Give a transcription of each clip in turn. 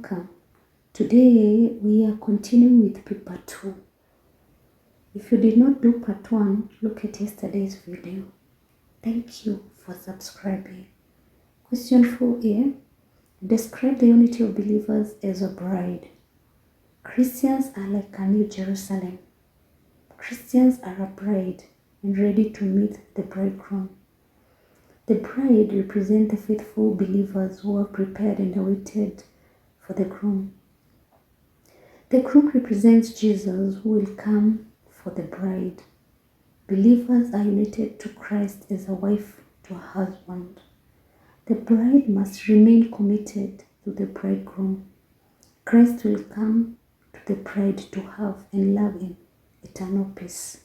welcome. Today we are continuing with part 2. If you did not do part 1, look at yesterday's video. Thank you for subscribing. Question 4a. Describe the unity of believers as a bride. Christians are like a new Jerusalem. Christians are a bride and ready to meet the bridegroom. The bride represents the faithful believers who are prepared and awaited for the groom. The groom represents Jesus who will come for the bride. Believers are united to Christ as a wife to a husband. The bride must remain committed to the bridegroom. Christ will come to the bride to have and love in eternal peace.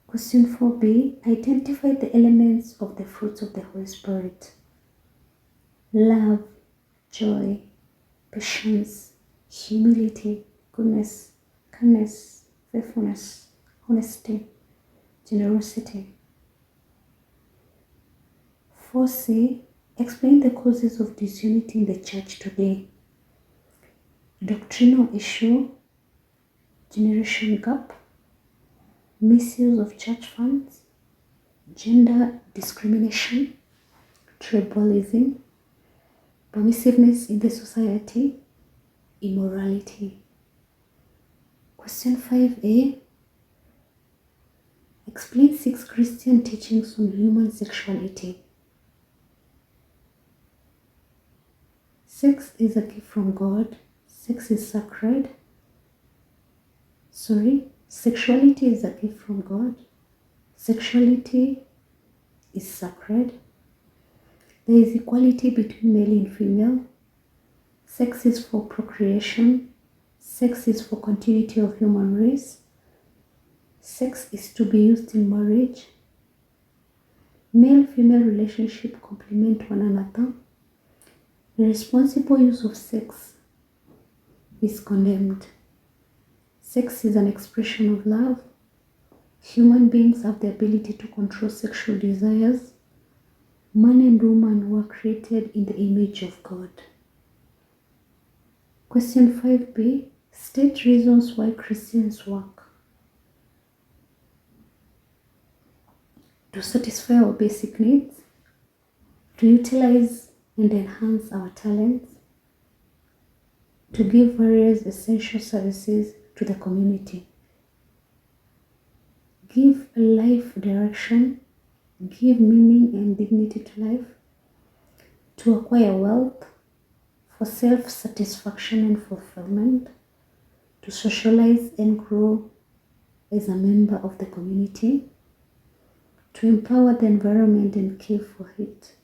Question 4b. Identify the elements of the fruits of the Holy Spirit. Love, joy, patience, humility, goodness, kindness, faithfulness, honesty, generosity. 4c. Explain the causes of disunity in the church today. Doctrinal issue, generation gap, misuse of church funds, gender discrimination, tribalism, permissiveness in the society, immorality. Question 5a. Explain 6 Christian teachings on human sexuality. Sex is a gift from God. Sex is sacred. Sexuality is a gift from God. Sexuality is sacred. There is equality between male and female. Sex is for procreation. Sex is for continuity of human race. Sex is to be used in marriage. Male-female relationship complement one another. Irresponsible use of sex is condemned. Sex is an expression of love. Human beings have the ability to control sexual desires. Man and woman were created in the image of God. Question 5b. State reasons why Christians work. To satisfy our basic needs. To utilize and enhance our talents. To give various essential services to the community. Give life direction. Give meaning and dignity to life. To acquire wealth. For self-satisfaction and fulfillment. To socialize and grow as a member of the community. To empower the environment and care for it.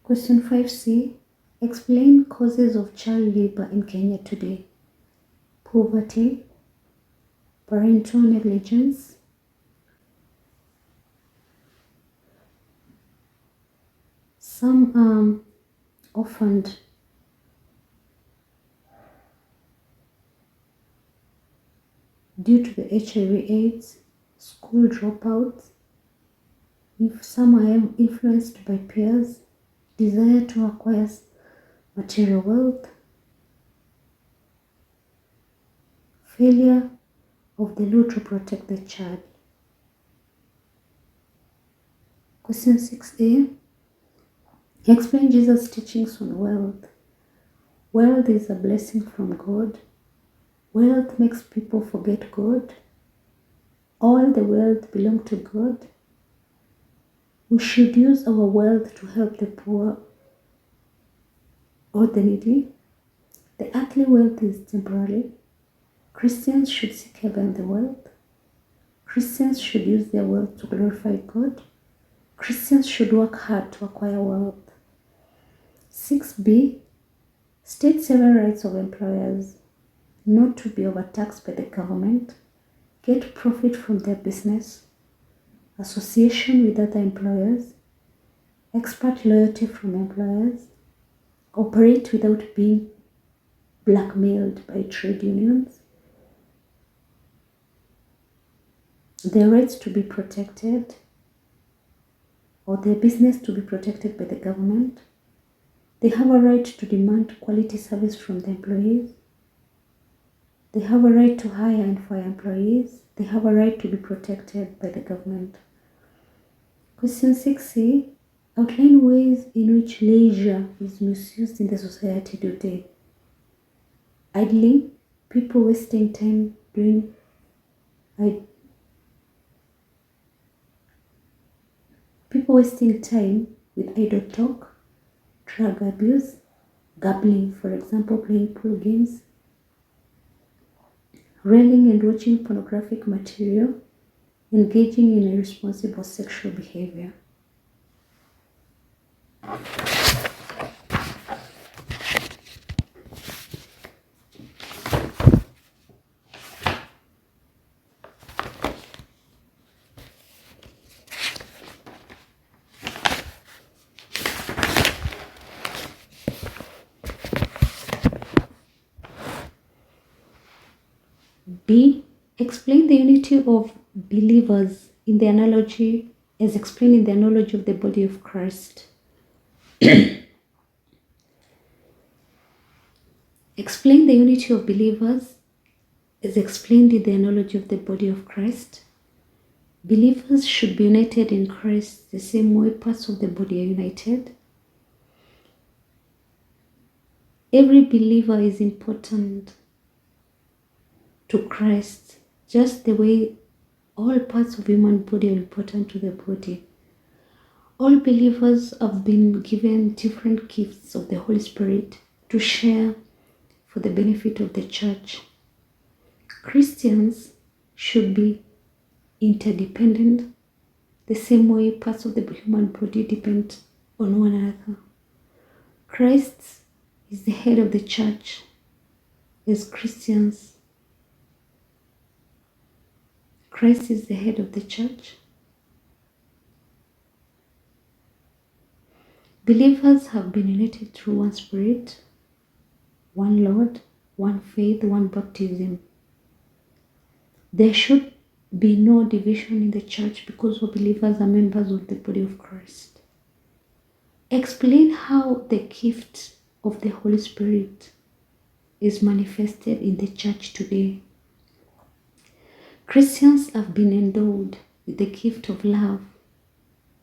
Question 5c. Explain causes of child labor in Kenya today. Poverty, parental negligence, some orphaned, due to the HIV/AIDS, school dropouts, if some are influenced by peers, desire to acquire material wealth, failure of the law to protect the child. Question 6a. Explain Jesus' teachings on wealth. Wealth is a blessing from God. Wealth makes people forget God. All the wealth belongs to God. We should use our wealth to help the poor or the needy. The earthly wealth is temporary. Christians should seek heavenly wealth. Christians should use their wealth to glorify God. Christians should work hard to acquire wealth. 6b. State several rights of employers. Not to be overtaxed by the government. Get profit from their business. Association with other employers. Expert loyalty from employers. Operate without being blackmailed by trade unions. Their rights to be protected, or their business to be protected by the government. They have a right to demand quality service from the employees. They have a right to hire and fire employees. They have a right to be protected by the government. Question 6C outline ways in which leisure is misused in the society today. Idling, people wasting time doing with idle talk, drug abuse, gambling, for example, playing pool games, reeling and watching pornographic material, engaging in irresponsible sexual behavior. B. Explain the unity of believers in the analogy as explained in the analogy of the body of Christ. Explain the unity of believers as explained in the analogy of the body of Christ. Believers should be united in Christ the same way parts of the body are united. Every believer is important to Christ, just the way all parts of human body are important to the body. All believers have been given different gifts of the Holy Spirit to share for the benefit of the church. Christians should be interdependent, the same way parts of the human body depend on one another. Christ is the head of the church. As Christians, Christ is the head of the church. Believers have been united through one Spirit, one Lord, one faith, one baptism. There should be no division in the church because all believers are members of the body of Christ. Explain how the gift of the Holy Spirit is manifested in the church today. Christians have been endowed with the gift of love,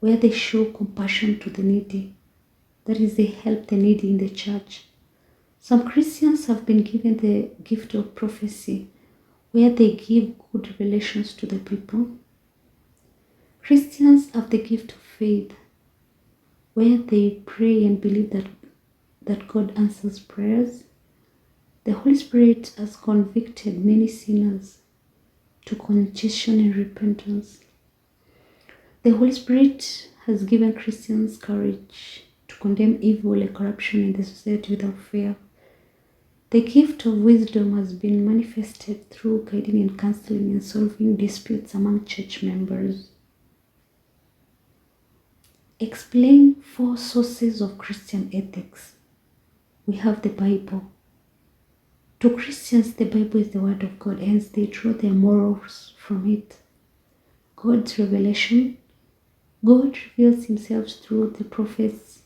where they show compassion to the needy. That is, they help the needy in the church. Some Christians have been given the gift of prophecy, where they give good revelations to the people. Christians have the gift of faith, where they pray and believe that God answers prayers. The Holy Spirit has convicted many sinners to contrition and repentance. The Holy Spirit has given Christians courage to condemn evil and corruption in the society without fear. The gift of wisdom has been manifested through guiding and counseling and solving disputes among church members. Explain 4 sources of Christian ethics. We have the Bible. To Christians, the Bible is the Word of God, hence they draw their morals from it. God's revelation. God reveals himself through the prophets,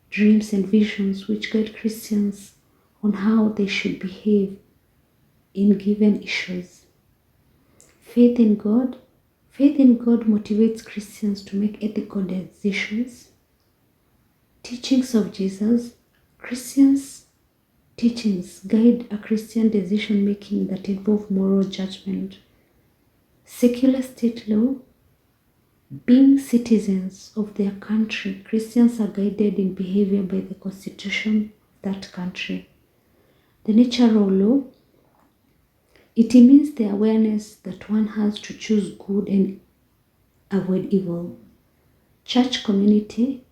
dreams and visions which guide Christians on how they should behave in given issues. Faith in God. Faith in God motivates Christians to make ethical decisions. Teachings of Jesus. Christians' teachings guide a Christian decision making that involve moral judgment. Secular state law. Being citizens of their country, Christians are guided in behavior by the constitution of that country. The natural law, it means the awareness that one has to choose good and avoid evil. Church community,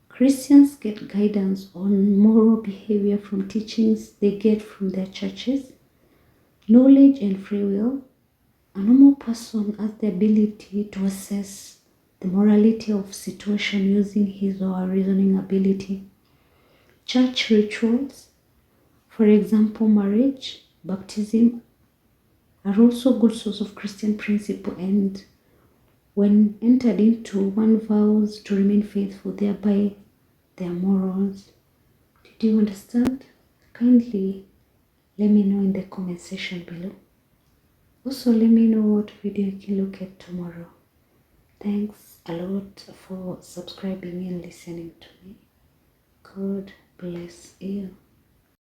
Christians get guidance on moral behavior from teachings they get from their churches. Knowledge and free will, a normal person has the ability to assess the morality of situation using his or her reasoning ability. Church rituals, for example, marriage, baptism, are also good source of Christian principle, and when entered into, one vows to remain faithful, thereby their morals. Did you understand? Kindly let me know in the comment section below. Also, let me know what video you can look at tomorrow. Thanks a lot for subscribing and listening to me. God bless you.